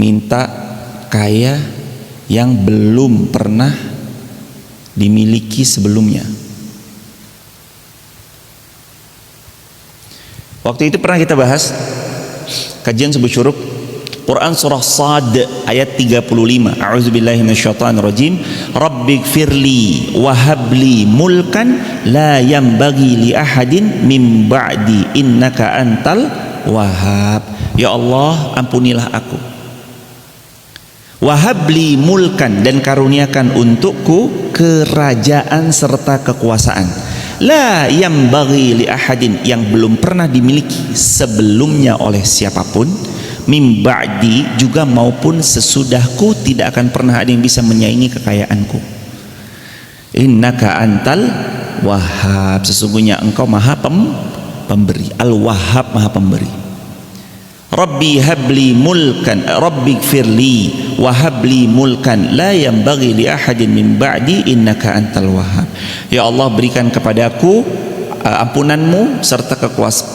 minta kaya yang belum pernah dimiliki sebelumnya. Waktu itu pernah kita bahas kajian subuh syuruk Quran surah Sad ayat 35. A'udzubillahi minasyaitonirrajim. Rabbighfirli wa habli mulkan la yanbaghi li ahadin min ba'di innaka antal wahhab. Ya Allah, ampunilah aku. Wa habli mulkan, dan karuniakan untukku kerajaan serta kekuasaan. La yanbaghi li ahadin, yang belum pernah dimiliki sebelumnya oleh siapapun, mim ba'di, juga maupun sesudahku tidak akan pernah ada yang bisa menyaingi kekayaanku. Innaka antal wahhab, sesungguhnya engkau maha pemberi. Al-Wahhab, maha pemberi. Rabbi habli mulkan, Rabbi gfirli wa habli mulkan la yanbaghi li ahadin min ba'di innaka antal wahhab. Ya Allah, berikan kepadaku ampunanmu serta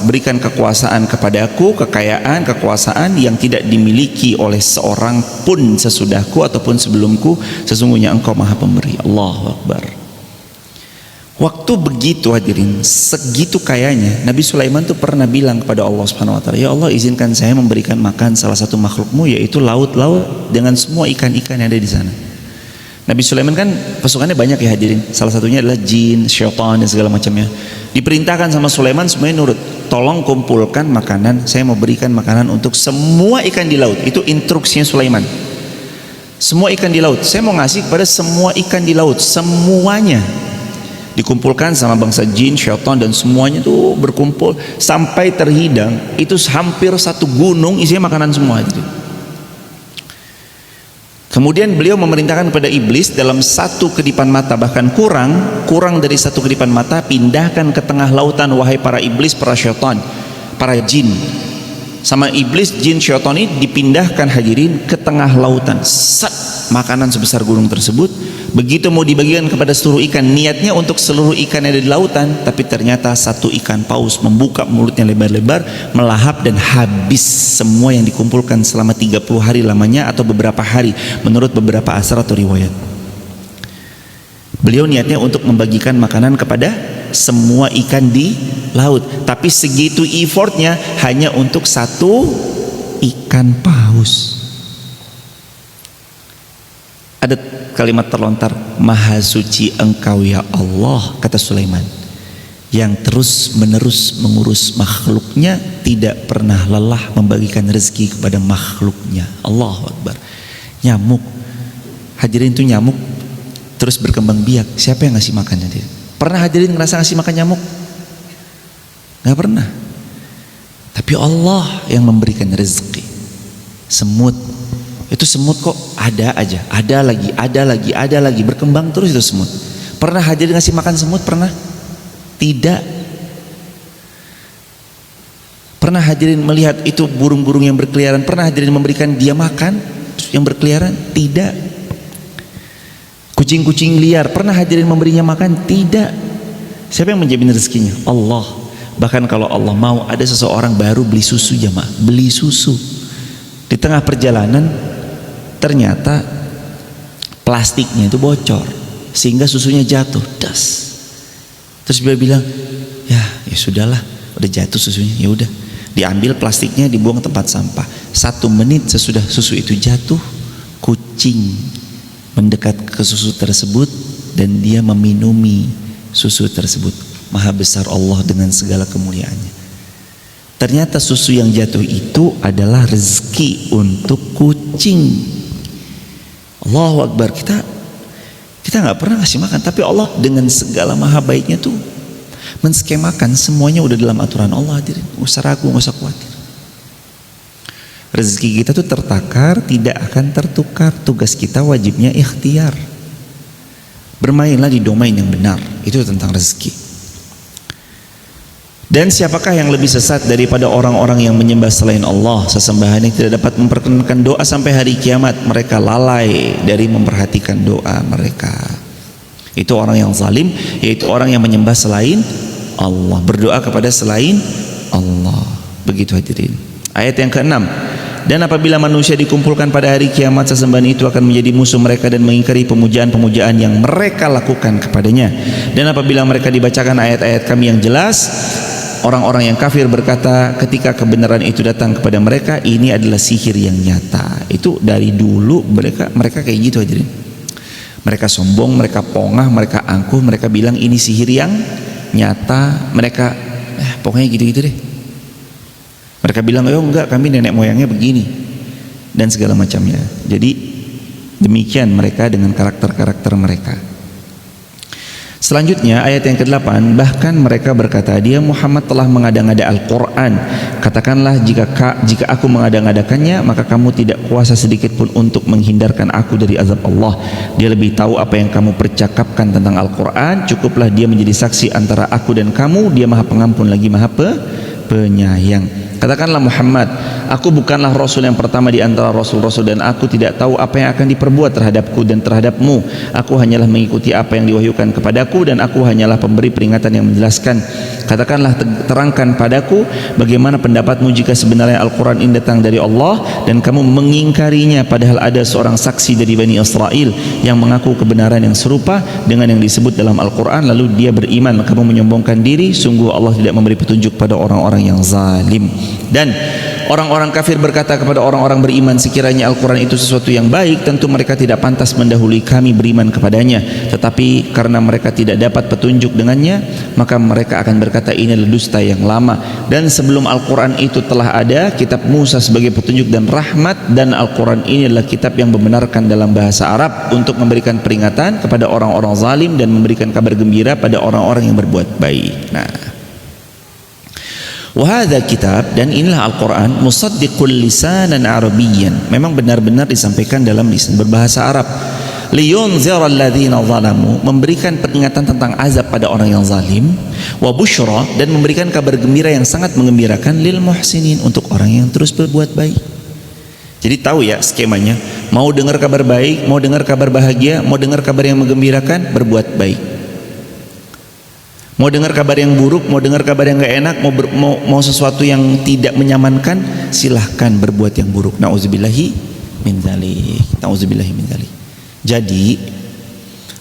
berikan kekuasaan kepadaku, kekayaan, kekuasaan yang tidak dimiliki oleh seorang pun sesudahku ataupun sebelumku, sesungguhnya engkau maha pemberi. Allahu Akbar. Waktu begitu hadirin, segitu kayanya, Nabi Sulaiman tuh pernah bilang kepada Allah Subhanahu wa taala, "Ya Allah, izinkan saya memberikan makan salah satu makhlukmu, yaitu laut-laut dengan semua ikan-ikan yang ada di sana." Nabi Sulaiman kan pasukannya banyak ya hadirin. Salah satunya adalah jin, syaitan dan segala macamnya. Diperintahkan sama Sulaiman semuanya nurut. Tolong kumpulkan makanan, saya mau berikan makanan untuk semua ikan di laut. Itu instruksinya Sulaiman. Semua ikan di laut, saya mau ngasih kepada semua ikan di laut, semuanya. Dikumpulkan sama bangsa jin, syaitan, dan semuanya tuh berkumpul sampai terhidang. Itu hampir satu gunung isinya makanan semua gitu. Kemudian beliau memerintahkan kepada iblis dalam satu kedipan mata, bahkan kurang dari satu kedipan mata, pindahkan ke tengah lautan wahai para iblis, para syaitan, para jin. Sama iblis, jin, syaitan ini dipindahkan hadirin ke tengah lautan. Makanan sebesar gunung tersebut begitu mau dibagikan kepada seluruh ikan, niatnya untuk seluruh ikan yang ada di lautan, tapi ternyata satu ikan paus membuka mulutnya lebar-lebar, melahap dan habis semua yang dikumpulkan selama 30 hari lamanya atau beberapa hari menurut beberapa asar atau riwayat. Beliau niatnya untuk membagikan makanan kepada semua ikan di laut, tapi segitu effortnya hanya untuk satu ikan paus. Ada kalimat terlontar, "Maha suci engkau ya Allah," kata Sulaiman, yang terus menerus mengurus makhluknya, tidak pernah lelah membagikan rezeki kepada makhluknya. Allahu Akbar. Nyamuk hadirin, tuh nyamuk terus berkembang biak, siapa yang ngasih makannya? Pernah hadirin ngerasa ngasih makan nyamuk? Gak pernah. Tapi Allah yang memberikan rezeki. Semut, itu semut kok ada aja, ada lagi berkembang terus itu semut. Pernah hadirin ngasih makan semut? Pernah? Tidak. Pernah hadirin melihat itu burung-burung yang berkeliaran? Pernah hadirin memberikan dia makan yang berkeliaran? Tidak. Kucing-kucing liar, pernah hadirin memberinya makan? Tidak. Siapa yang menjamin rezekinya? Allah. Bahkan kalau Allah mau, ada seseorang baru beli susu, jamaah, beli susu, di tengah perjalanan ternyata plastiknya itu bocor sehingga susunya jatuh, das. Terus dia bilang, ya sudahlah, udah jatuh susunya, ya udah, diambil plastiknya, dibuang ke tempat sampah. 1 menit sesudah susu itu jatuh, kucing mendekat ke susu tersebut dan dia meminumi susu tersebut. Maha besar Allah dengan segala kemuliaannya. Ternyata susu yang jatuh itu adalah rezeki untuk kucing. Allahu Akbar. Kita nggak pernah ngasih makan, tapi Allah dengan segala maha baiknya tuh menskemakan semuanya udah dalam aturan Allah. Hadirin, nggak usah ragu, nggak usah khawatir. Rezeki kita tuh tertakar, tidak akan tertukar. Tugas kita wajibnya ikhtiar. Bermainlah di domain yang benar, itu tentang rezeki. Dan siapakah yang lebih sesat daripada orang-orang yang menyembah selain Allah, sesembahan yang tidak dapat memperkenankan doa sampai hari kiamat? Mereka lalai dari memperhatikan doa mereka. Itu orang yang zalim, yaitu orang yang menyembah selain Allah, berdoa kepada selain Allah. Begitu hadirin. Ayat yang ke-6, Dan apabila manusia dikumpulkan pada hari kiamat, sesembahan itu akan menjadi musuh mereka dan mengingkari pemujaan-pemujaan yang mereka lakukan kepadanya. Dan apabila mereka dibacakan ayat-ayat kami yang jelas, orang-orang yang kafir berkata ketika kebenaran itu datang kepada mereka, ini adalah sihir yang nyata. Itu dari dulu mereka kayak gitu aja. Mereka sombong, mereka pongah, mereka angkuh, mereka bilang ini sihir yang nyata. Mereka pokoknya gitu-gitu deh. Mereka bilang, oh enggak, kami nenek moyangnya begini dan segala macamnya. Jadi demikian mereka dengan karakter-karakter mereka. Selanjutnya ayat yang ke-8, bahkan mereka berkata, dia Muhammad telah mengada-ngada Al-Quran. Katakanlah, jika aku mengada-ngadakannya, maka kamu tidak kuasa sedikit pun untuk menghindarkan aku dari azab Allah. Dia lebih tahu apa yang kamu percakapkan tentang Al-Quran. Cukuplah dia menjadi saksi antara aku dan kamu. Dia Maha Pengampun lagi Maha Penyayang. Katakanlah Muhammad, aku bukanlah Rasul yang pertama di antara Rasul-Rasul, dan aku tidak tahu apa yang akan diperbuat terhadapku dan terhadapmu. Aku hanyalah mengikuti apa yang diwahyukan kepadaku, dan aku hanyalah pemberi peringatan yang menjelaskan. Katakanlah, terangkan padaku bagaimana pendapatmu jika sebenarnya Al-Quran ini datang dari Allah dan kamu mengingkarinya, padahal ada seorang saksi dari Bani Israel yang mengaku kebenaran yang serupa dengan yang disebut dalam Al-Quran, lalu dia beriman, kamu menyombongkan diri. Sungguh Allah tidak memberi petunjuk pada orang-orang yang zalim. Dan orang-orang kafir berkata kepada orang-orang beriman, sekiranya Al-Quran itu sesuatu yang baik, tentu mereka tidak pantas mendahului kami beriman kepadanya. Tetapi karena mereka tidak dapat petunjuk dengannya, maka mereka akan berkata, ini adalah dusta yang lama. Dan sebelum Al-Quran itu telah ada kitab Musa sebagai petunjuk dan rahmat, dan Al-Quran ini adalah kitab yang membenarkan dalam bahasa Arab untuk memberikan peringatan kepada orang-orang zalim dan memberikan kabar gembira pada orang-orang yang berbuat baik. Nah, wahada kitab, dan inilah Al-Quran, musaddiqul lisanan arabiyyan, memang benar-benar disampaikan dalam lisan berbahasa Arab. Liyunzira alladhina zalamu, memberikan peringatan tentang azab pada orang yang zalim. Wa busyra, dan memberikan kabar gembira yang sangat mengembirakan, lil muhsinin, untuk orang yang terus berbuat baik. Jadi tahu ya skemanya, mau dengar kabar baik, mau dengar kabar bahagia, mau dengar kabar yang menggembirakan, berbuat baik. Mau dengar kabar yang buruk, mau dengar kabar yang gak enak, mau sesuatu yang tidak menyamankan, silahkan berbuat yang buruk. Nauzubillahi min dzalik. Nauzubillahi min dzalik. Jadi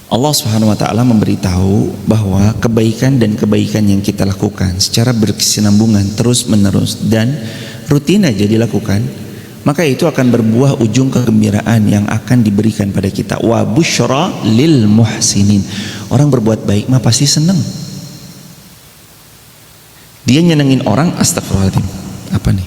Allah Subhanahu wa taala memberitahu bahwa kebaikan dan kebaikan yang kita lakukan secara berkesinambungan terus-menerus dan rutin aja dilakukan, maka itu akan berbuah ujung kegembiraan yang akan diberikan pada kita. Wa busyra lil muhsinin. Orang berbuat baik mah pasti senang. Dia nyenengin orang, astagfirullahaladzim, apa nih?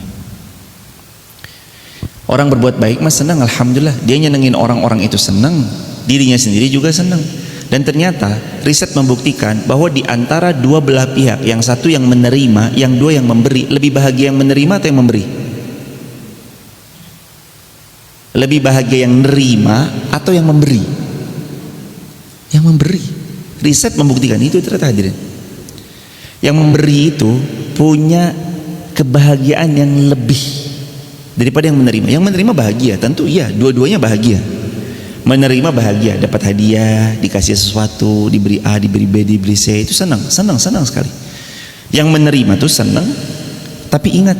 Orang berbuat baik mas senang, alhamdulillah. Dia nyenengin orang-orang itu senang, dirinya sendiri juga senang. Dan ternyata riset membuktikan bahwa di antara dua belah pihak, yang satu yang menerima, yang dua yang memberi, lebih bahagia yang menerima atau yang memberi? Lebih bahagia yang menerima atau yang memberi? Yang memberi. Riset membuktikan itu ternyata, hadirin. Yang memberi itu punya kebahagiaan yang lebih daripada yang menerima. Yang menerima bahagia, tentu iya, dua-duanya bahagia. Menerima bahagia, dapat hadiah, dikasih sesuatu, diberi A, diberi B, diberi C, itu senang sekali. Yang menerima itu senang, tapi ingat,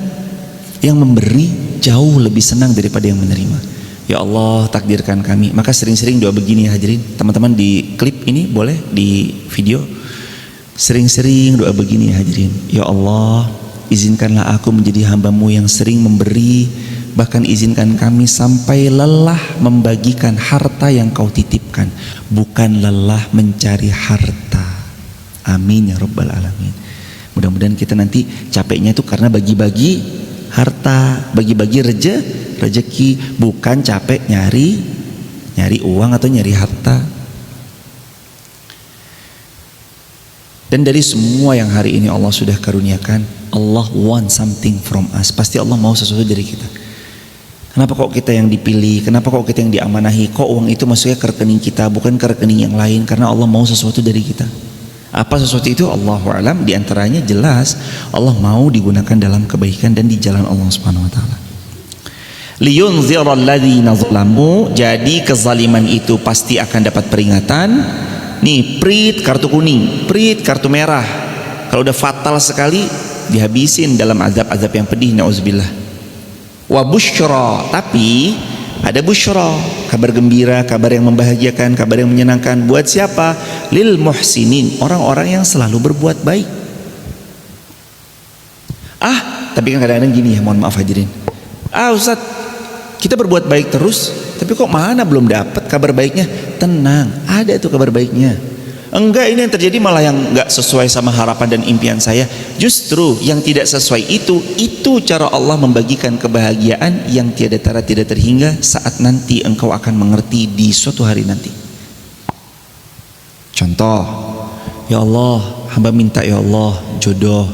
yang memberi jauh lebih senang daripada yang menerima. Ya Allah, takdirkan kami. Maka sering-sering doa begini ya hadirin. Teman-teman di klip ini boleh di video. Sering-sering doa begini ya hadirin. Ya Allah, izinkanlah aku menjadi hamba-Mu yang sering memberi, bahkan izinkan kami sampai lelah membagikan harta yang Kau titipkan, bukan lelah mencari harta. Amin ya Rabbal Alamin. Mudah-mudahan kita nanti capeknya itu karena bagi-bagi harta, bagi-bagi rezeki, bukan capek nyari uang atau nyari harta. Dan dari semua yang hari ini Allah sudah karuniakan, Allah want something from us. Pasti Allah mau sesuatu dari kita. Kenapa kok kita yang dipilih? Kenapa kok kita yang diamanahi? Kok uang itu masuknya ke rekening kita, bukan ke rekening yang lain? Karena Allah mau sesuatu dari kita. Apa sesuatu itu? Allahu a'lam. Di antaranya jelas Allah mau digunakan dalam kebaikan dan di jalan Allah Subhanahu wa taala. Liyunzira alladzina zalamu, jadi kezaliman itu pasti akan dapat peringatan. Nih, prit kartu kuning, prit kartu merah. Kalau udah fatal sekali, dihabisin dalam azab-azab yang pedih, nauzubillah. Wa busyra, tapi ada busyra, kabar gembira, kabar yang membahagiakan, kabar yang menyenangkan. Buat siapa? Lil muhsinin, orang-orang yang selalu berbuat baik. Tapi kan kadang-kadang gini ya, mohon maaf hadirin. Ustaz, kita berbuat baik terus, tapi kok mana belum dapat kabar baiknya? Tenang, ada tuh kabar baiknya. Enggak, ini yang terjadi malah yang enggak sesuai sama harapan dan impian saya. Justru yang tidak sesuai itu cara Allah membagikan kebahagiaan yang tiada tara tidak terhingga saat nanti engkau akan mengerti di suatu hari nanti. Contoh, ya Allah, hamba minta ya Allah jodoh.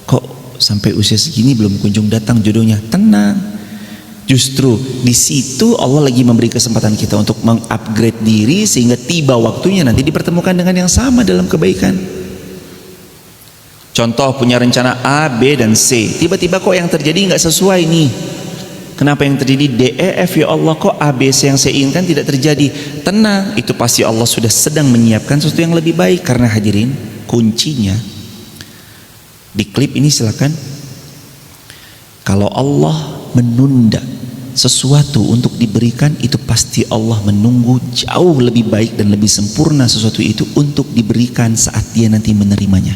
Kok sampai usia segini belum kunjung datang jodohnya? Tenang, justru di situ Allah lagi memberi kesempatan kita untuk mengupgrade diri sehingga tiba waktunya nanti dipertemukan dengan yang sama dalam kebaikan. Contoh, punya rencana A, B, dan C, tiba-tiba kok yang terjadi nggak sesuai nih. Kenapa yang terjadi D, E, F? Ya Allah, kok A, B, C yang saya inginkan tidak terjadi? Tenang, itu pasti Allah sudah sedang menyiapkan sesuatu yang lebih baik. Karena hadirin, kuncinya di klip ini silakan, kalau Allah menunda sesuatu untuk diberikan, itu pasti Allah menunggu jauh lebih baik dan lebih sempurna sesuatu itu untuk diberikan saat dia nanti menerimanya.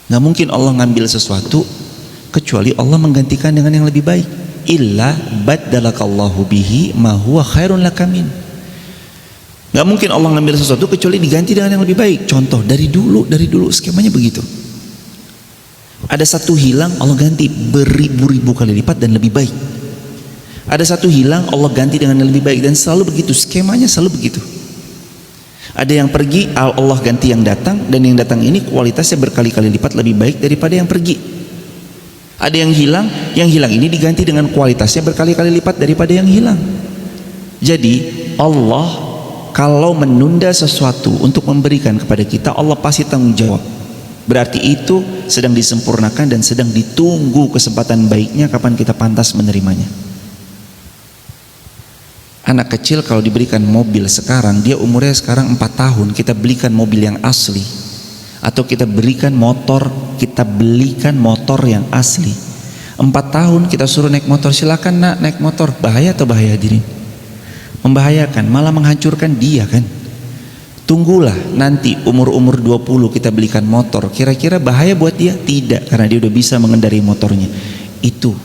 Gak mungkin Allah ngambil sesuatu kecuali Allah menggantikan dengan yang lebih baik. Illa baddalakallahu bihi ma huwa khairun lakamin. Gak mungkin Allah ngambil sesuatu kecuali diganti dengan yang lebih baik. Contoh, dari dulu skemanya begitu. Ada satu hilang, Allah ganti beribu-ribu kali lipat dan lebih baik. Ada satu hilang, Allah ganti dengan yang lebih baik. Dan selalu begitu, skemanya selalu begitu. Ada yang pergi, Allah ganti yang datang. Dan yang datang ini kualitasnya berkali-kali lipat lebih baik daripada yang pergi. Ada yang hilang ini diganti dengan kualitasnya berkali-kali lipat daripada yang hilang. Jadi Allah kalau menunda sesuatu untuk memberikan kepada kita, Allah pasti tanggung jawab. Berarti itu sedang disempurnakan dan sedang ditunggu kesempatan baiknya kapan kita pantas menerimanya. Anak kecil kalau diberikan mobil sekarang, dia umurnya sekarang 4 tahun, kita belikan mobil yang asli, atau kita belikan motor, kita belikan motor yang asli. 4 tahun kita suruh naik motor, silakan nak naik motor. Bahaya atau bahaya hadirin? Membahayakan, malah menghancurkan dia kan. Tunggulah nanti umur-umur 20 kita belikan motor, kira-kira bahaya buat dia? Tidak, karena dia udah bisa mengendarai motornya. Itu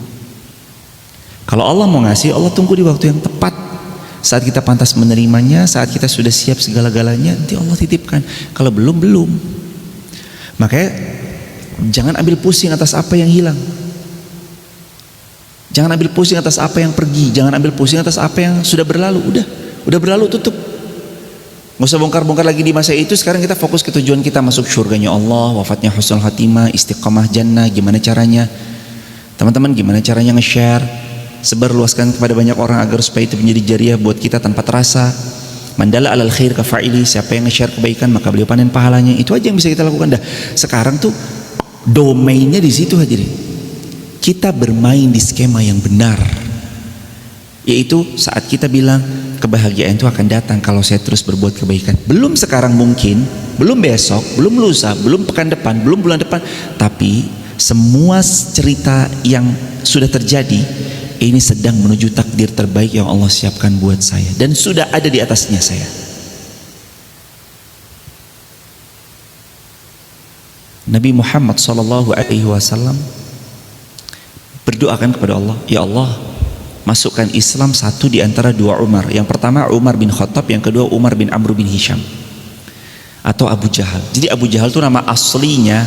kalau Allah mau ngasih, Allah tunggu di waktu yang tepat, saat kita pantas menerimanya, saat kita sudah siap segala-galanya, nanti Allah titipkan. Kalau belum. Makanya jangan ambil pusing atas apa yang hilang, jangan ambil pusing atas apa yang pergi, jangan ambil pusing atas apa yang sudah berlalu. Udah berlalu, tutup. Nggak usah bongkar-bongkar lagi di masa itu. Sekarang kita fokus ke tujuan kita, masuk surganya Allah, wafatnya husnul khatimah, istiqamah jannah. Gimana caranya? Teman-teman, gimana caranya nge-share, sebarluaskan kepada banyak orang agar supaya itu menjadi jariah buat kita tanpa terasa. Mandala alal khair kafa'ili, siapa yang nge-share kebaikan maka beliau panen pahalanya. Itu aja yang bisa kita lakukan dah. Sekarang tuh domainnya di situ hadirin. Kita bermain di skema yang benar, yaitu saat kita bilang kebahagiaan itu akan datang kalau saya terus berbuat kebaikan. Belum sekarang mungkin, belum besok, belum lusa, belum pekan depan, belum bulan depan, tapi semua cerita yang sudah terjadi ini sedang menuju takdir terbaik yang Allah siapkan buat saya dan sudah ada di atasnya saya. Nabi Muhammad SAW berdoakan kepada Allah, ya Allah, masukkan Islam satu di antara dua Umar. Yang pertama Umar bin Khattab, yang kedua Umar bin Amr bin Hisham atau Abu Jahal. Jadi Abu Jahal itu nama aslinya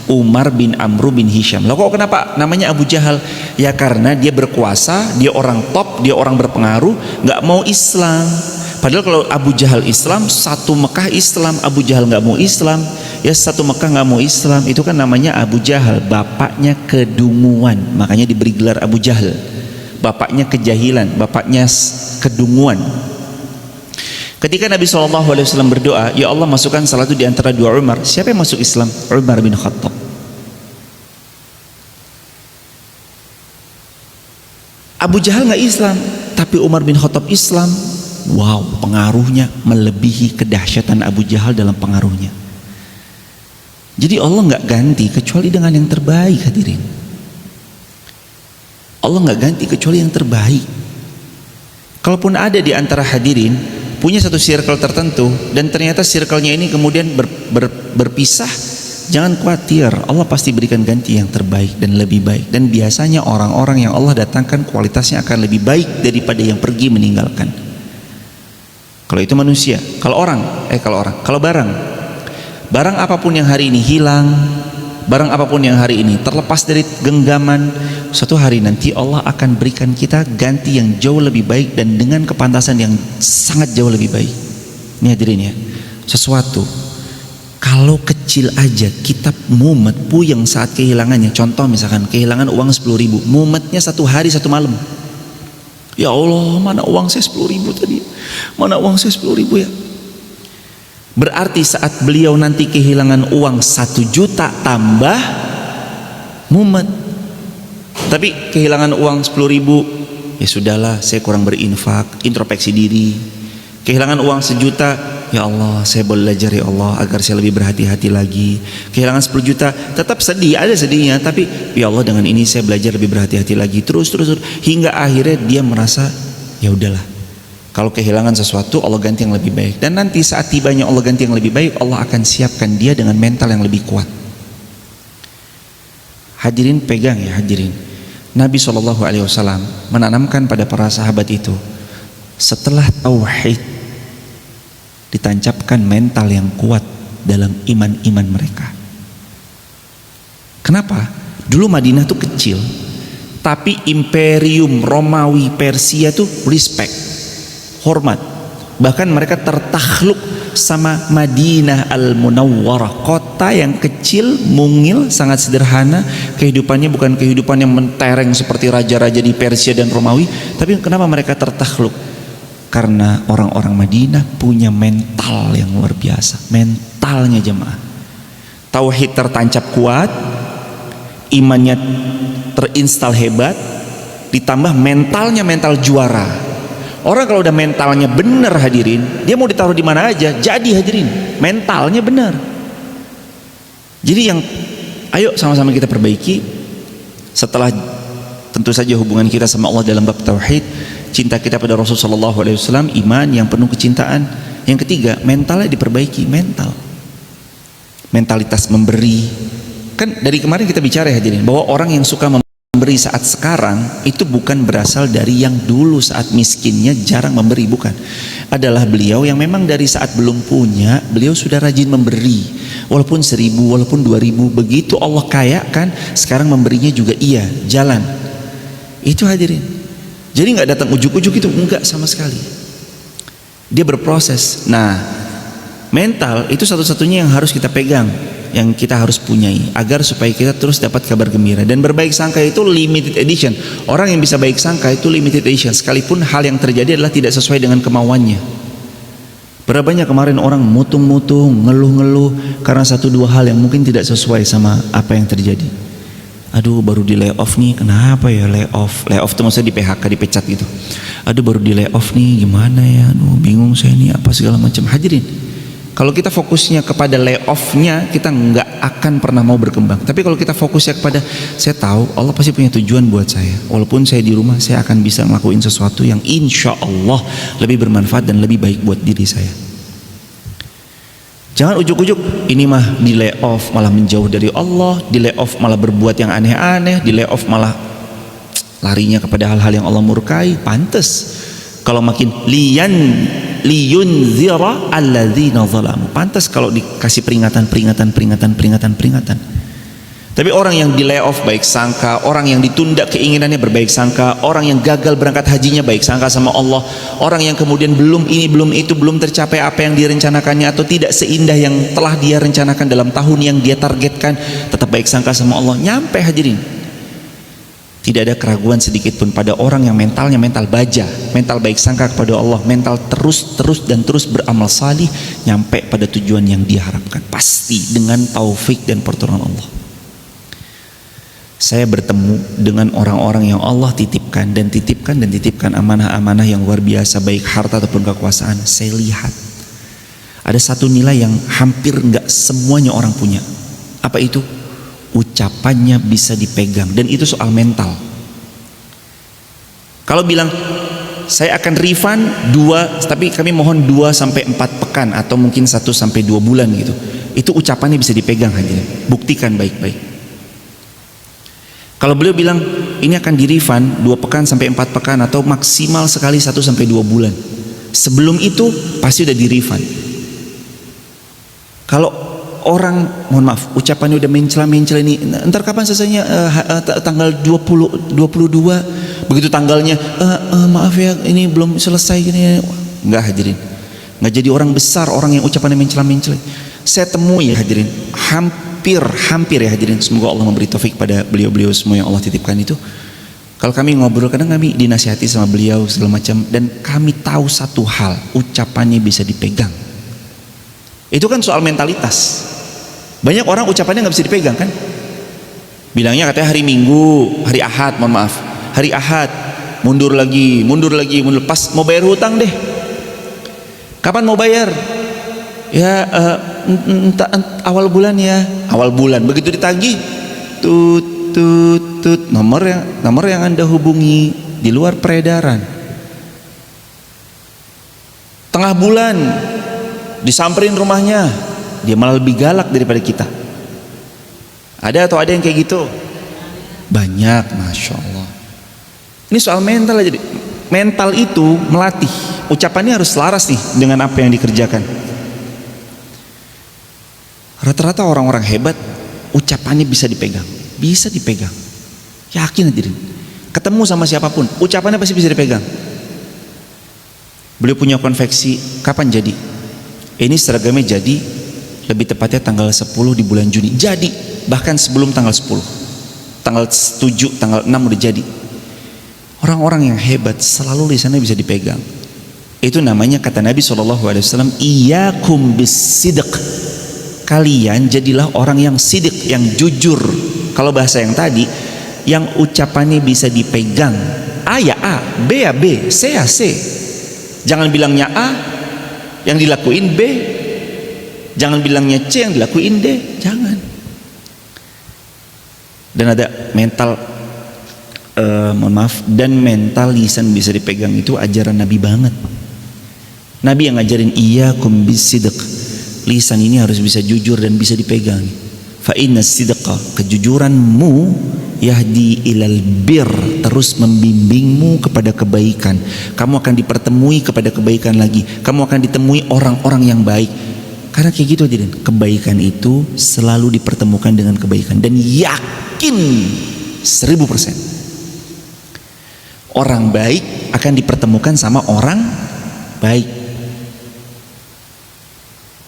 Umar bin Amr bin Hisham. Lah kok kenapa namanya Abu Jahal? Ya karena dia berkuasa, dia orang top, dia orang berpengaruh, nggak mau Islam. Padahal kalau Abu Jahal Islam, satu Mekah Islam. Abu Jahal nggak mau Islam, ya satu Mekah nggak mau Islam. Itu kan namanya Abu Jahal, bapaknya kedunguan, makanya diberi gelar Abu Jahal. Bapaknya kejahilan, bapaknya kedunguan. Ketika Nabi SAW berdoa, ya Allah masukkan salah satu di antara dua Umar. Siapa yang masuk Islam? Umar bin Khattab. Abu Jahal nggak Islam, tapi Umar bin Khattab Islam. Wow, pengaruhnya melebihi kedahsyatan Abu Jahal dalam pengaruhnya. Jadi Allah nggak ganti kecuali dengan yang terbaik hadirin. Allah nggak ganti kecuali yang terbaik. Kalaupun ada di antara hadirin punya satu circle tertentu dan ternyata circle-nya ini kemudian berpisah, jangan khawatir, Allah pasti berikan ganti yang terbaik dan lebih baik. Dan biasanya orang-orang yang Allah datangkan kualitasnya akan lebih baik daripada yang pergi meninggalkan. Kalau itu manusia. Kalau barang apapun yang hari ini hilang, barang apapun yang hari ini terlepas dari genggaman, suatu hari nanti Allah akan berikan kita ganti yang jauh lebih baik dan dengan kepantasan yang sangat jauh lebih baik. Ini hadirin ya, sesuatu kalau kecil aja kita mumet, puyeng saat kehilangannya. Contoh misalkan kehilangan uang 10.000, mumetnya satu hari satu malam. Ya Allah, mana uang saya 10.000 tadi, mana uang saya 10.000 ya. Berarti saat beliau nanti kehilangan uang 1 juta tambah mumet. Tapi kehilangan uang 10.000, ya sudahlah, saya kurang berinfak, introspeksi diri. Kehilangan uang 1 juta, ya Allah, saya belajar ya Allah agar saya lebih berhati-hati lagi. Kehilangan 10 juta, tetap sedih, ada sedihnya, tapi ya Allah dengan ini saya belajar lebih berhati-hati lagi. Terus hingga akhirnya dia merasa ya udahlah, kalau kehilangan sesuatu Allah ganti yang lebih baik. Dan nanti saat tibanya Allah ganti yang lebih baik, Allah akan siapkan dia dengan mental yang lebih kuat. Hadirin pegang ya hadirin, Nabi SAW menanamkan pada para sahabat itu, setelah tauhid ditancapkan mental yang kuat dalam iman-iman mereka. Kenapa? Dulu Madinah tuh kecil, tapi imperium Romawi Persia tuh respect, hormat. Bahkan mereka tertakluk sama Madinah Al-Munawwarah, kota yang kecil, mungil, sangat sederhana. Kehidupannya bukan kehidupan yang mentereng seperti raja-raja di Persia dan Romawi. Tapi kenapa mereka tertakluk? Karena orang-orang Madinah punya mental yang luar biasa. Mentalnya jemaah, tauhid tertancap kuat, imannya terinstal hebat, ditambah mentalnya mental juara. Orang kalau udah mentalnya benar hadirin, dia mau ditaruh di mana aja jadi hadirin, mentalnya benar. Jadi yang ayo sama-sama kita perbaiki setelah tentu saja hubungan kita sama Allah dalam bab tauhid, cinta kita pada Rasulullah SAW, iman yang penuh kecintaan. Yang ketiga, mentalnya diperbaiki, mentalitas memberi. Kan dari kemarin kita bicara hadirin bahwa orang yang suka memberi saat sekarang itu bukan berasal dari yang dulu saat miskinnya jarang memberi, bukan. Adalah beliau yang memang dari saat belum punya, beliau sudah rajin memberi. Walaupun 1.000, walaupun 2.000, begitu Allah kayakan, sekarang memberinya juga iya, jalan. Itu hadirin. Jadi nggak datang ujuk-ujuk itu, enggak sama sekali. Dia berproses. Nah, mental itu satu-satunya yang harus kita pegang, yang kita harus punyai agar supaya kita terus dapat kabar gembira. Dan berbaik sangka itu limited edition. Orang yang bisa baik sangka itu limited edition, sekalipun hal yang terjadi adalah tidak sesuai dengan kemauannya. Berapa banyak kemarin orang mutung-mutung, ngeluh-ngeluh karena 1-2 hal yang mungkin tidak sesuai sama apa yang terjadi. Aduh, baru di layoff nih, kenapa ya layoff itu maksudnya di PHK, dipecat gitu. Aduh, baru di layoff nih, gimana ya, aduh bingung saya nih, apa segala macam. Hadirin, kalau kita fokusnya kepada layoffnya, kita nggak akan pernah mau berkembang. Tapi kalau kita fokusnya kepada, saya tahu Allah pasti punya tujuan buat saya, walaupun saya di rumah, saya akan bisa ngelakuin sesuatu yang insya Allah lebih bermanfaat dan lebih baik buat diri saya. Jangan ujuk-ujuk ini mah di layoff malah menjauh dari Allah, di layoff malah berbuat yang aneh-aneh, di layoff malah larinya kepada hal-hal yang Allah murkai. Pantes kalau makin liyunzira alladzina zalamu. Pantes kalau dikasih peringatan. Tapi orang yang di layoff baik sangka, orang yang ditunda keinginannya berbaik sangka, orang yang gagal berangkat hajinya baik sangka sama Allah, orang yang kemudian belum ini belum itu, belum tercapai apa yang direncanakannya atau tidak seindah yang telah dia rencanakan dalam tahun yang dia targetkan, tetap baik sangka sama Allah. Nyampe hadirin, tidak ada keraguan sedikit pun pada orang yang mentalnya mental baja, mental baik sangka kepada Allah, mental terus beramal salih, nyampe pada tujuan yang dia harapkan pasti dengan taufik dan pertolongan Allah. Saya bertemu dengan orang-orang yang Allah titipkan amanah-amanah yang luar biasa, baik harta ataupun kekuasaan. Saya lihat ada satu nilai yang hampir nggak semuanya orang punya. Apa itu? Ucapannya bisa dipegang, dan itu soal mental. Kalau bilang saya akan refund 2, tapi kami mohon 2 sampai 4 pekan atau mungkin 1 sampai 2 bulan gitu. Itu ucapannya bisa dipegang hadirin. Buktikan baik-baik. Kalau beliau bilang ini akan di refund 2 pekan sampai 4 pekan atau maksimal sekali 1 sampai 2 bulan. Sebelum itu pasti udah di refund. Kalau orang, mohon maaf, ucapannya udah mencela ini, entar kapan selesainya? Tanggal 22. Begitu tanggalnya, maaf ya ini belum selesai gini. Enggak hadirin. Enggak jadi orang besar orang yang ucapannya mencela. Saya temui ya hadirin, hampir ya hadirin. Semoga Allah memberi taufik pada beliau-beliau semua yang Allah titipkan itu. Kalau kami ngobrol, kadang kami dinasihati sama beliau segala macam, dan kami tahu satu hal, ucapannya bisa dipegang. Itu kan soal mentalitas. Banyak orang ucapannya nggak bisa dipegang kan? Bilangnya katanya hari Minggu, hari Ahad, mohon maaf, hari Ahad, mundur lagi, pas mau bayar hutang deh. Kapan mau bayar? Ya awal bulan ya. Awal bulan, begitu ditagih, tut, nomor yang Anda hubungi di luar peredaran. Tengah bulan disamperin rumahnya, dia malah lebih galak daripada kita. Ada atau ada yang kayak gitu? Banyak, Masya Allah. Ini soal mental aja. Mental itu melatih. Ucapannya harus selaras nih dengan apa yang dikerjakan. Rata-rata orang-orang hebat ucapannya bisa dipegang. Bisa dipegang. Yakin hadirin. Ketemu sama siapapun, ucapannya pasti bisa dipegang. Beliau punya konveksi, kapan jadi? Ini seragamnya jadi, lebih tepatnya tanggal 10 di bulan Juni. Jadi, bahkan sebelum tanggal 10. Tanggal 7, tanggal 6 udah jadi. Orang-orang yang hebat selalu lisannya bisa dipegang. Itu namanya kata Nabi SAW, iyyakum bis-sidq. Kalian jadilah orang yang sidik, yang jujur. Kalau bahasa yang tadi, yang ucapannya bisa dipegang. A ya A, B ya B, C ya C. Jangan bilangnya A, yang dilakuin B. Jangan bilangnya C, yang dilakuin D. Jangan. Dan ada mental, mohon maaf, dan mental lisan bisa dipegang itu ajaran Nabi banget. Nabi yang ngajarin iyyakum bis-sidq. Lisan ini harus bisa jujur dan bisa dipegang. Fa inna sidqa, kejujuranmu yahdi ilal bir, terus membimbingmu kepada kebaikan. Kamu akan dipertemui kepada kebaikan lagi. Kamu akan ditemui orang-orang yang baik. Karena kayak gitu aja, kebaikan itu selalu dipertemukan dengan kebaikan. Dan yakin 1000%, orang baik akan dipertemukan sama orang baik.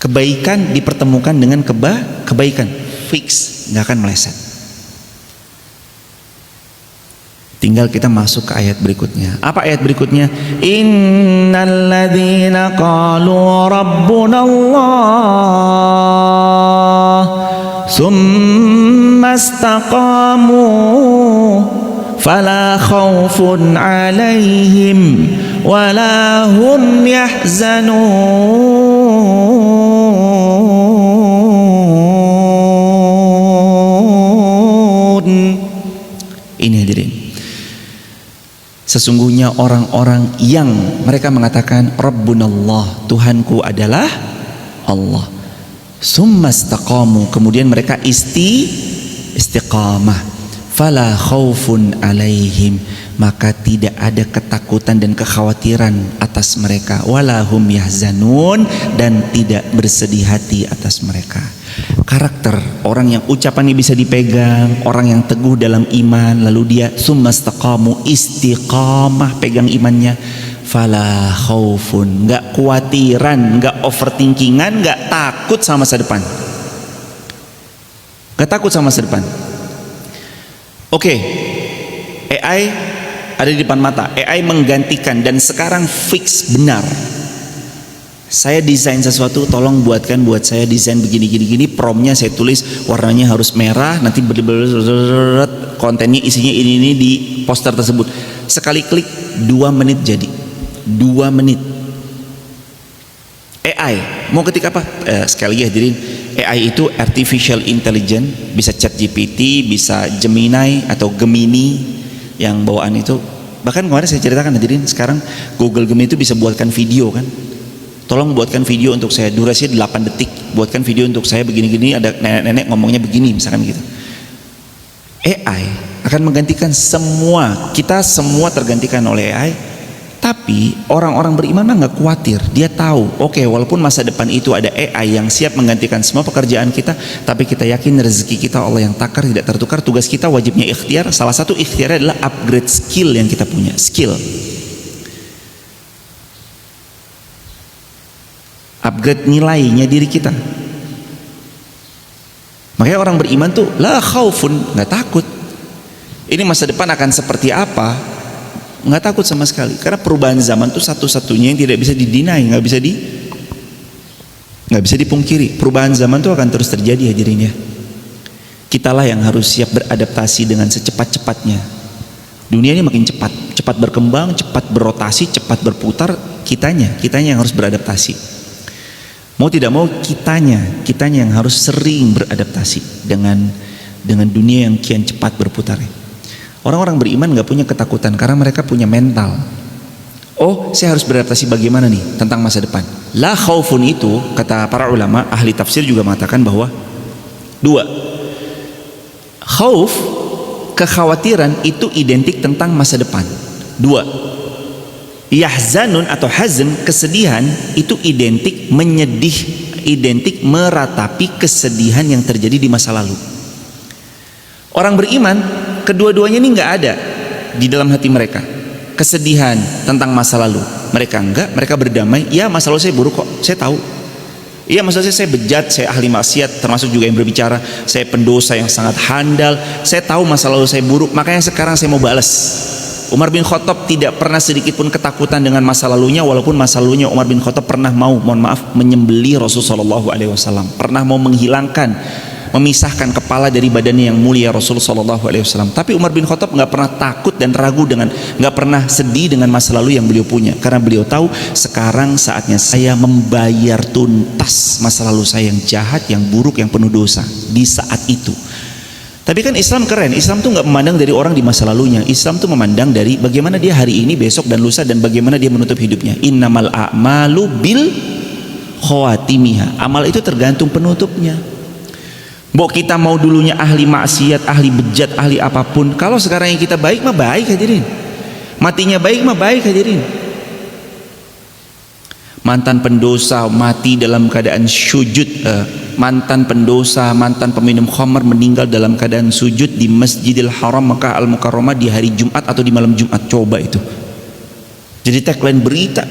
Kebaikan dipertemukan dengan kebaikan, fix, nggak akan meleset. Tinggal kita masuk ke ayat berikutnya. Apa ayat berikutnya? Innalladzina qalu rabbunallah summa istaqamu fala khaufun alaihim wala hum yahzanun. Ini hadirin, sesungguhnya orang-orang yang mereka mengatakan Rabbunallah, Tuhanku adalah Allah, summa istaqamu, kemudian mereka istiqamah, fala khaufun alaihim, maka tidak ada ketakutan dan kekhawatiran atas mereka, walahum yahzanun, dan tidak bersedih hati atas mereka. Karakter orang yang ucapannya bisa dipegang, orang yang teguh dalam iman, lalu dia summa istaqamu, istiqamah, pegang imannya, fala khaufun, nggak khawatiran, nggak overthinkingan, nggak takut sama masa depan, nggak takut sama masa depan. Oke, AI ada di depan mata, AI menggantikan, dan sekarang fix benar. Saya desain sesuatu, tolong buatkan buat saya desain begini, promptnya saya tulis warnanya harus merah, nanti kontennya isinya ini di poster tersebut. Sekali klik 2 menit jadi, 2 menit. AI mau ketik apa? Sekali lagi hadirin, AI itu artificial intelligence, bisa ChatGPT, bisa Gemini atau Gemini yang bawaan itu, Bahkan kemarin saya ceritakan hadirin, sekarang Google Gemini itu bisa buatkan video kan. Tolong buatkan video untuk saya, durasinya 8 detik. Buatkan video untuk saya begini-gini, ada nenek-nenek ngomongnya begini misalkan gitu. AI akan menggantikan semua, kita semua tergantikan oleh AI. Tapi orang-orang beriman mah nggak khawatir. Dia tahu, oke, walaupun masa depan itu ada AI yang siap menggantikan semua pekerjaan kita, tapi kita yakin rezeki kita Allah yang takar tidak tertukar. Tugas kita wajibnya ikhtiar. Salah satu ikhtiar adalah upgrade skill yang kita punya, skill. Upgrade nilainya diri kita. Makanya orang beriman tuh la khaufun, nggak takut. Ini masa depan akan seperti apa? Nggak takut sama sekali. Karena perubahan zaman tuh satu-satunya yang tidak bisa didinai, nggak bisa dipungkiri. Perubahan zaman tuh akan terus terjadi hadirin ya. Kitalah yang harus siap beradaptasi dengan secepat-cepatnya. Dunia ini makin cepat berkembang, cepat berotasi, cepat berputar. Kitanya yang harus beradaptasi. Mau tidak mau kitanya yang harus sering beradaptasi dengan dunia yang kian cepat berputar. Orang-orang beriman nggak punya ketakutan karena mereka punya mental. Oh, saya harus beradaptasi bagaimana nih tentang masa depan. La khaufun itu, kata para ulama ahli tafsir juga mengatakan bahwa dua. Khauf, kekhawatiran itu identik tentang masa depan. Dua. Yahzanun atau hazn, kesedihan itu identik menyedih, identik meratapi kesedihan yang terjadi di masa lalu. Orang beriman kedua-duanya ini nggak ada di dalam hati mereka. Kesedihan tentang masa lalu mereka enggak, mereka berdamai. Ya, masa lalu saya buruk kok, saya tahu. Iya, masa lalu saya bejat, saya ahli maksiat, termasuk juga yang berbicara, saya pendosa yang sangat handal. Saya tahu masa lalu saya buruk, makanya sekarang saya mau balas. Umar bin Khattab tidak pernah sedikit pun ketakutan dengan masa lalunya, walaupun masa lalunya Umar bin Khattab pernah mau, menyembelih Rasulullah SAW, pernah mau memisahkan kepala dari badannya yang mulia Rasulullah SAW. Tapi Umar bin Khattab nggak pernah takut dan ragu nggak pernah sedih dengan masa lalu yang beliau punya, karena beliau tahu sekarang saatnya saya membayar tuntas masa lalu saya yang jahat, yang buruk, yang penuh dosa di saat itu. Tapi kan Islam keren. Islam tuh nggak memandang dari orang di masa lalunya. Islam tuh memandang dari bagaimana dia hari ini, besok dan lusa, dan bagaimana dia menutup hidupnya. Innamal a'malu bil khawatimiha. Amal itu tergantung penutupnya. Mbok kita mau dulunya ahli maksiat, ahli bejat, ahli apapun, kalau sekarang yang kita baik mah baik hadirin. Matinya baik mah baik hadirin. Mantan pendosa mati dalam keadaan sujud, mantan pendosa, mantan peminum khamar meninggal dalam keadaan sujud di Masjidil Haram Makkah Al-Mukarramah di hari Jumat atau di malam Jumat. Coba itu jadi tagline berita.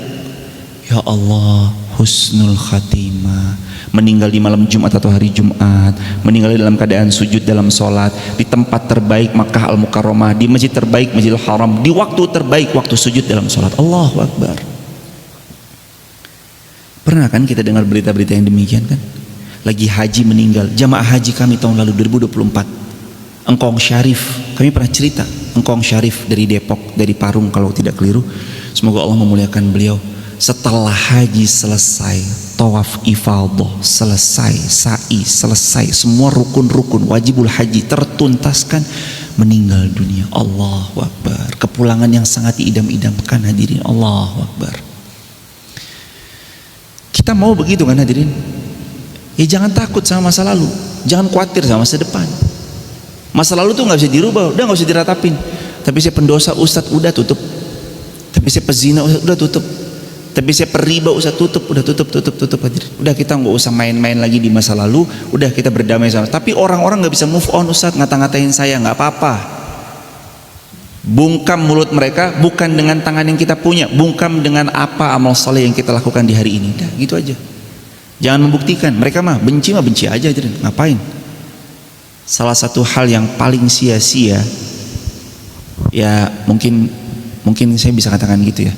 Ya Allah, husnul khatimah, meninggal di malam Jumat atau hari Jumat, meninggal dalam keadaan sujud dalam sholat di tempat terbaik Makkah Al-Mukarramah, di masjid terbaik Masjidil Haram, di waktu terbaik waktu sujud dalam sholat. Allahu Akbar. Pernah kan kita dengar berita-berita yang demikian kan? Lagi haji meninggal, jamaah haji kami tahun lalu 2024, Engkong Syarif, kami pernah cerita, Engkong Syarif dari Depok, dari Parung kalau tidak keliru. Semoga Allah memuliakan beliau. Setelah haji selesai, tawaf ifadah selesai, sa'i selesai, semua rukun-rukun wajibul haji tertuntaskan, meninggal dunia. Allahu Akbar. Kepulangan yang sangat diidam-idamkan hadirin. Allahu Akbar. Kita mau begitu kan hadirin? Ya jangan takut sama masa lalu, jangan khawatir sama masa depan. Masa lalu tuh nggak bisa dirubah, udah nggak usah diratapin. Tapi saya pendosa Ustadz, udah tutup. Tapi saya pezina Ustadz, udah tutup. Tapi saya periba Ustadz, tutup, udah tutup hadirin. Udah kita nggak usah main-main lagi di masa lalu, udah kita berdamai sama. Tapi orang-orang nggak bisa move on Ustadz, ngata-ngatain saya, nggak apa-apa. Bungkam mulut mereka bukan dengan tangan yang kita punya, bungkam dengan apa amal soleh yang kita lakukan di hari ini. Dah, gitu aja. Jangan membuktikan. Mereka mah benci aja, ngapain? Salah satu hal yang paling sia-sia, ya mungkin saya bisa katakan gitu ya.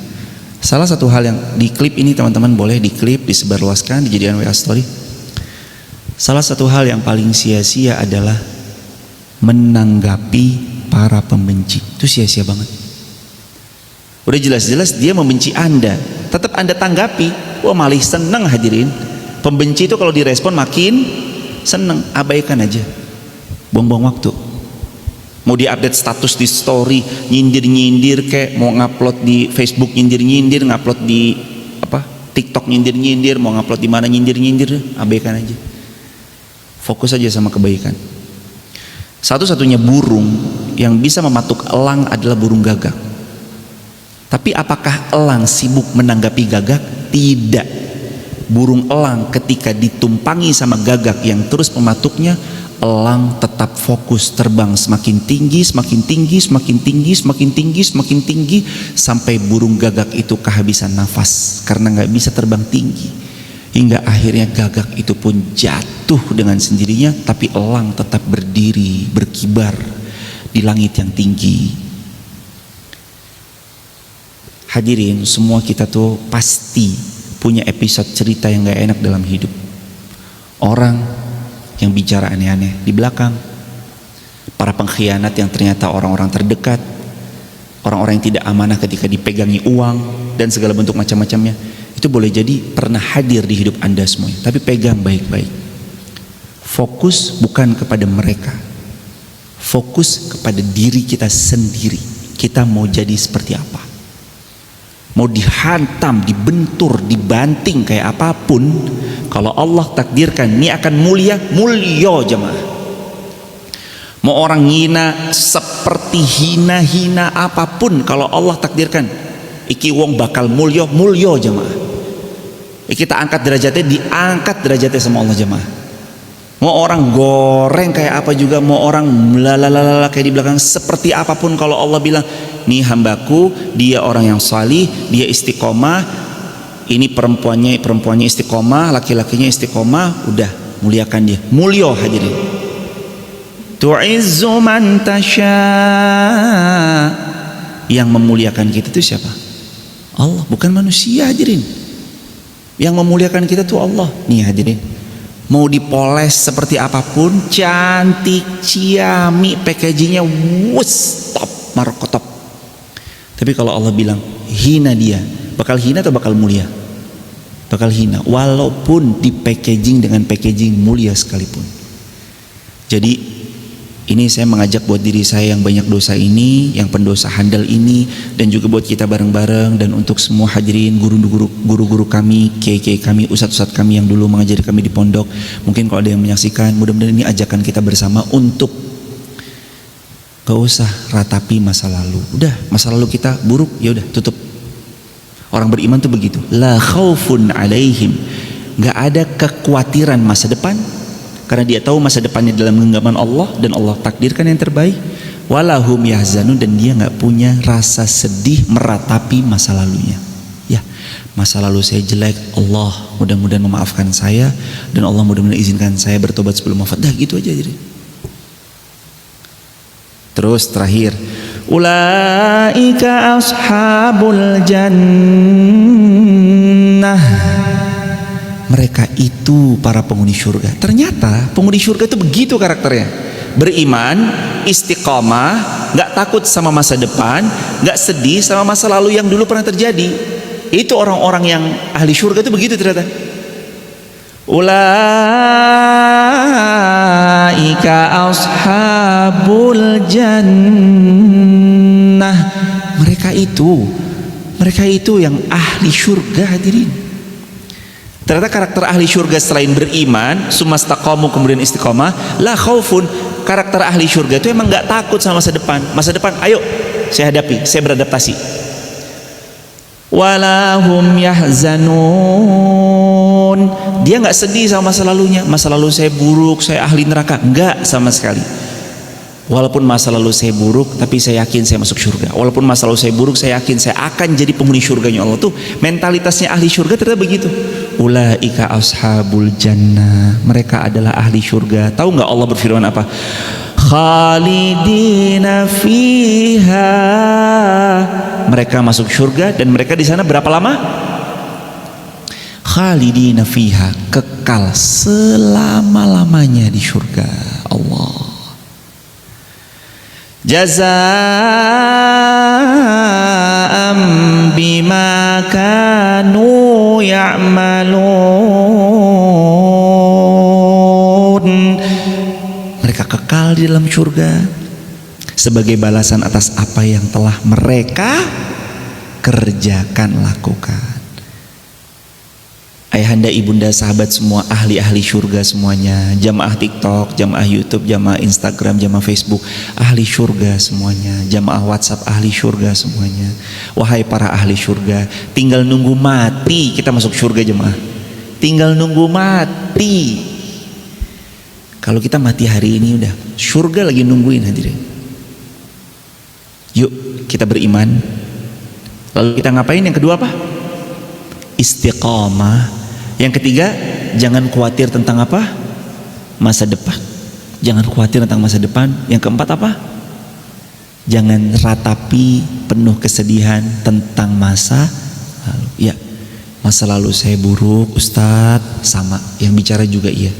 Salah satu hal yang di klip ini teman-teman boleh diklip, disebarluaskan, dijadikan WA story. Salah satu hal yang paling sia-sia adalah menanggapi para pembenci. Itu sia-sia banget. Udah jelas-jelas dia membenci Anda, tetap Anda tanggapi, wah malah senang hadirin. Pembenci itu kalau direspon makin senang. Abaikan aja, buang-buang waktu. Mau diupdate status di story, nyindir-nyindir kayak, mau ngupload di Facebook nyindir-nyindir, ngupload di TikTok nyindir-nyindir, mau ngupload di mana nyindir-nyindir, abaikan aja. Fokus aja sama kebaikan. Satu-satunya burung yang bisa mematuk elang adalah burung gagak. Tapi apakah elang sibuk menanggapi gagak? Tidak. Burung elang ketika ditumpangi sama gagak yang terus mematuknya, elang tetap fokus terbang semakin tinggi, semakin tinggi, semakin tinggi, semakin tinggi, semakin tinggi, sampai burung gagak itu kehabisan nafas karena nggak bisa terbang tinggi. Hingga akhirnya gagak itu pun jatuh dengan sendirinya, tapi elang tetap berdiri, berkibar di langit yang tinggi. Hadirin, semua kita tuh pasti punya episode cerita yang gak enak dalam hidup. Orang yang bicara aneh-aneh di belakang, para pengkhianat yang ternyata orang-orang terdekat, orang-orang yang tidak amanah ketika dipegangi uang, dan segala bentuk macam-macamnya. Itu boleh jadi pernah hadir di hidup Anda semuanya. Tapi pegang baik-baik. Fokus bukan kepada mereka, fokus kepada diri kita sendiri. Kita mau jadi seperti apa? Mau dihantam, dibentur, dibanting kayak apapun, kalau Allah takdirkan ini akan mulia, mulya jemaah. Mau orang hina seperti hina-hina apapun, kalau Allah takdirkan iki wong bakal mulya, mulya jemaah. Kita angkat derajatnya, diangkat derajatnya sama Allah jemaah. Mau orang goreng kayak apa juga, mau orang melalala kayak di belakang, seperti apapun, kalau Allah bilang nih hambaku, dia orang yang salih, dia istiqomah, ini perempuannya istiqomah, laki-lakinya istiqomah, udah muliakan dia, mulya hadirin. Tu'izzu man tasya. Yang memuliakan kita itu siapa? Allah, bukan manusia hadirin. Yang memuliakan kita tuh Allah. Nih hadirin, mau dipoles seperti apapun, cantik, ciami, packagingnya wus, top, markotop. Tapi kalau Allah bilang hina dia, bakal hina atau bakal mulia? Bakal hina, walaupun di packaging dengan packaging mulia sekalipun. Jadi ini saya mengajak buat diri saya yang banyak dosa ini, yang pendosa handal ini, dan juga buat kita bareng-bareng, dan untuk semua hadirin, guru-guru kami, kiai-kiai kami, ustadz-ustadz kami yang dulu mengajari kami di pondok. Mungkin kalau ada yang menyaksikan, mudah-mudahan ini ajakan kita bersama untuk gak usah ratapi masa lalu. Udah, masa lalu kita buruk, ya udah tutup. Orang beriman tuh begitu. La khaufun alaihim. Gak ada kekhawatiran masa depan, karena dia tahu masa depannya dalam genggaman Allah, dan Allah takdirkan yang terbaik. Walahum yahzanun, dan dia gak punya rasa sedih meratapi masa lalunya. Ya, masa lalu saya jelek, Allah mudah-mudahan memaafkan saya, dan Allah mudah-mudahan izinkan saya bertobat sebelum wafat. Dah gitu aja jadi. Terus terakhir, ulaika ashabul jannah. Mereka itu para penghuni surga. Ternyata penghuni surga itu begitu karakternya. Beriman, istiqomah, gak takut sama masa depan, gak sedih sama masa lalu yang dulu pernah terjadi. Itu orang-orang yang ahli surga itu begitu ternyata. Ulaika ashabul jannah. Mereka itu yang ahli surga hadirin. Ternyata karakter ahli surga selain beriman, sumastaqamu, kemudian istiqomah, la khaufun. Karakter ahli surga itu emang gak takut sama masa depan. Masa depan, ayo saya hadapi, saya beradaptasi. Walahum yahzanun. Dia gak sedih sama masa lalunya. Masa lalu saya buruk, saya ahli neraka. Enggak sama sekali. Walaupun masa lalu saya buruk, tapi saya yakin saya masuk surga. Walaupun masa lalu saya buruk, saya yakin saya akan jadi penghuni surganya Allah. Tuh mentalitasnya ahli surga ternyata begitu. Ulaika ashabul jannah. Mereka adalah ahli surga. Tahu nggak Allah berfirman apa? Khalidina fiha. Mereka masuk surga dan mereka di sana berapa lama? Khalidina fiha, kekal selama-lamanya di surga Allah. Jazaa'an bima kanu ya'malun. Mereka kekal di dalam surga sebagai balasan atas apa yang telah mereka kerjakan, lakukan. Ayahanda, ibunda, sahabat semua, ahli-ahli syurga semuanya, jamaah TikTok, jamaah YouTube, jamaah Instagram, jamaah Facebook, ahli syurga semuanya, jamaah WhatsApp, ahli syurga semuanya. Wahai para ahli syurga, tinggal nunggu mati kita masuk syurga jemaah. Tinggal nunggu mati. Kalau kita mati hari ini udah, syurga lagi nungguin hadirin. Yuk kita beriman. Lalu kita ngapain? Yang kedua apa? Istiqamah. Yang ketiga, jangan khawatir tentang apa? Masa depan. Jangan khawatir tentang masa depan. Yang keempat apa? Jangan ratapi penuh kesedihan tentang masa lalu. Ya, masa lalu saya buruk, Ustadz, sama. Yang bicara juga iya.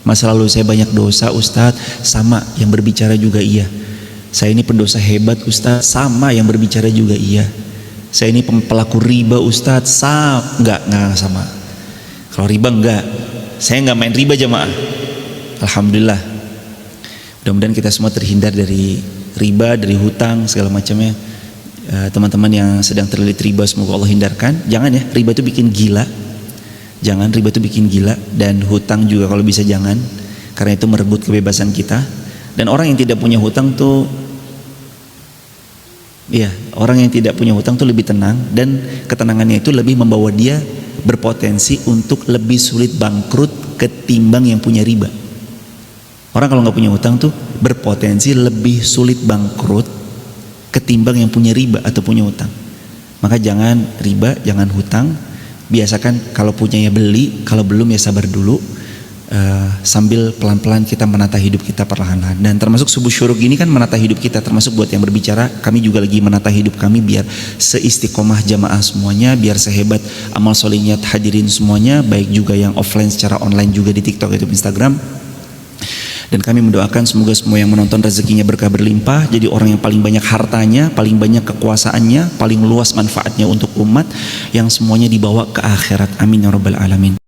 Masa lalu saya banyak dosa, Ustadz, sama. Yang berbicara juga iya. Saya ini pendosa hebat, Ustadz, sama. Yang berbicara juga iya. Saya ini pelaku riba, Ustadz, enggak sama. Kalau riba enggak, saya enggak main riba jemaah. Alhamdulillah. Mudah-mudahan kita semua terhindar dari riba, dari hutang, segala macamnya. Teman-teman yang sedang terlilit riba, semoga Allah hindarkan. Jangan ya, riba itu bikin gila. Jangan, riba itu bikin gila. Dan hutang juga kalau bisa jangan, karena itu merebut kebebasan kita. Dan orang yang tidak punya hutang tuh, iya, orang yang tidak punya hutang tuh lebih tenang, dan ketenangannya itu lebih membawa dia berpotensi untuk lebih sulit bangkrut ketimbang yang punya riba. Orang kalau nggak punya hutang tuh berpotensi lebih sulit bangkrut ketimbang yang punya riba atau punya hutang. Maka jangan riba, jangan hutang. Biasakan kalau punya ya beli, kalau belum ya sabar dulu. Sambil pelan-pelan kita menata hidup kita perlahan-lahan. Dan termasuk subuh syuruk ini kan menata hidup kita, termasuk buat yang berbicara, kami juga lagi menata hidup kami biar seistiqomah jamaah semuanya, biar sehebat amal solihnya hadirin semuanya, baik juga yang offline secara online juga di TikTok, YouTube, Instagram. Dan kami mendoakan semoga semua yang menonton rezekinya berkah berlimpah, jadi orang yang paling banyak hartanya, paling banyak kekuasaannya, paling luas manfaatnya untuk umat, yang semuanya dibawa ke akhirat. Amin ya rabbal alamin.